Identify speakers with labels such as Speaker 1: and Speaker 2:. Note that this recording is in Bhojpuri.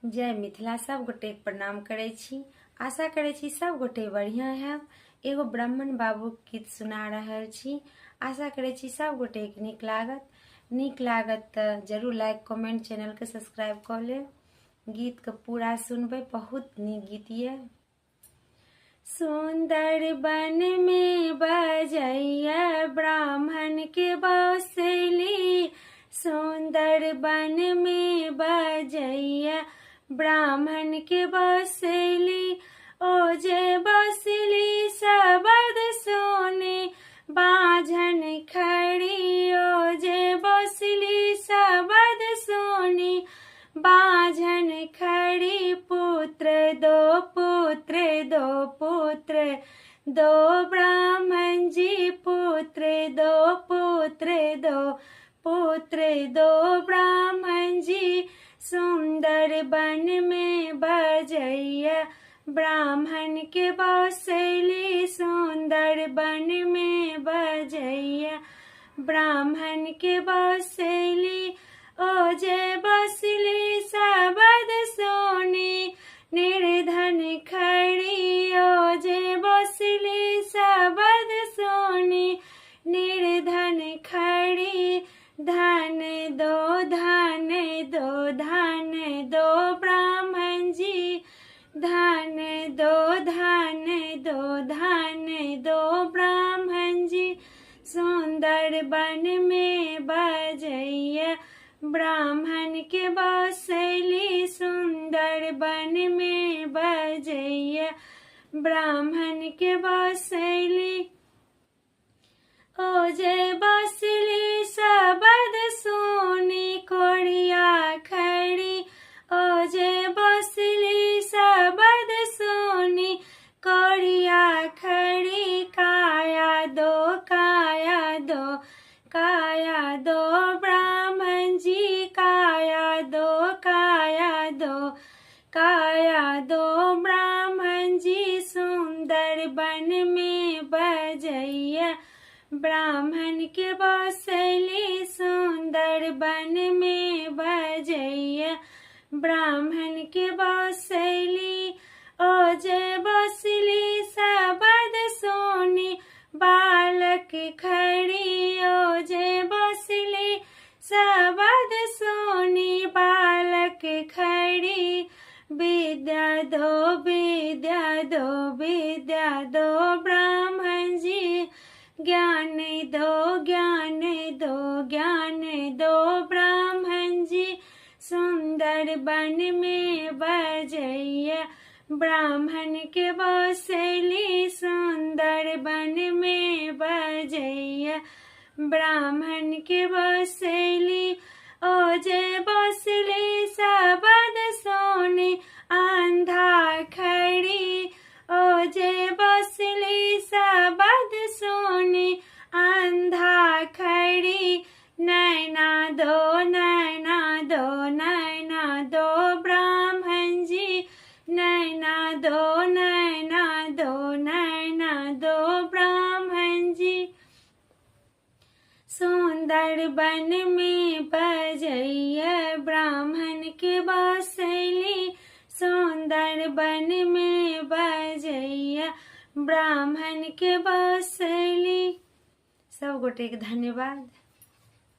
Speaker 1: जय मिथिला। सब गोटे प्रणाम करे छी। आशा करे छी सब गोटे बढ़िया है। एगो ब्राह्मण बाबू गीत सुना रहल छी। आशा करे छी सब गोटे के नीक लागत तो जरूर लाइक कमेंट चैनल के सब्सक्राइब कर ले। गीत के पूरा सुनबे, बहुत नीक गीत ये। सुंदर बन में बजैया ब्राह्मण के बौसली, सुंदर बन में बजैया ब्राह्मण के बौसली। ओ जे बौसली शब्द सोने बाझन खड़ी, ओ जे बौसली शब्द सोने बाझन खड़ी। पुत्र दो ब्राह्मण जी, पुत्र दो ब्राह्मण जी। सुंदर बन में बजैया ब्राह्मण के बौसली, सुंदर बन में बजैया ब्राह्मण के बौसली। ओ जे बौसली शब्द सोने निर्धन खड़ी, ओ जे बौसली शब्द सोने निर्धन खड़ी। धन दो ब्राह्मण जी, धन दो ब्राह्मण जी। सुंदर बन में बजैया ब्राह्मण के बौसली, सुंदर बन में बजैया ब्राह्मण के बौसली। ओ जे बौसली शब्द सोने कोड़िया खड़ी, ओ जे बौसली शब्द सोने कोड़िया खड़ी। काया दो ब्राह्मण जी, काया दो ब्राह्मण जी। सुंदर बन में बजैया ब्राह्मण के बौसली, सुंदर बन में बजैया ब्राह्मण के बौसली। ओ जे बौसली शब्द सोने बालक खड़ी, ओ जे बौसली शब्द सोने बालक खड़ी। विद्या दो ब्राह्मण जी, ज्ञान दो ब्राह्मण जी। सुंदर बन में बजैया ब्राह्मण के बौसली, सुंदर बन में बजैया ब्राह्मण के बौसली। ओ जे बौसली शब्द सोने अंधा खड़ी, ओ जे बौसली शब्द सोने अंधा खड़ी। नैना दो ब्राह्मण जी, नैना दो ब्राह्मण जी। सुंदर बन में बजैया ब्राह्मण के बौसली, सुंदर बन में बजैया ब्राह्मण के बौसली। सब गोटे के धन्यवाद।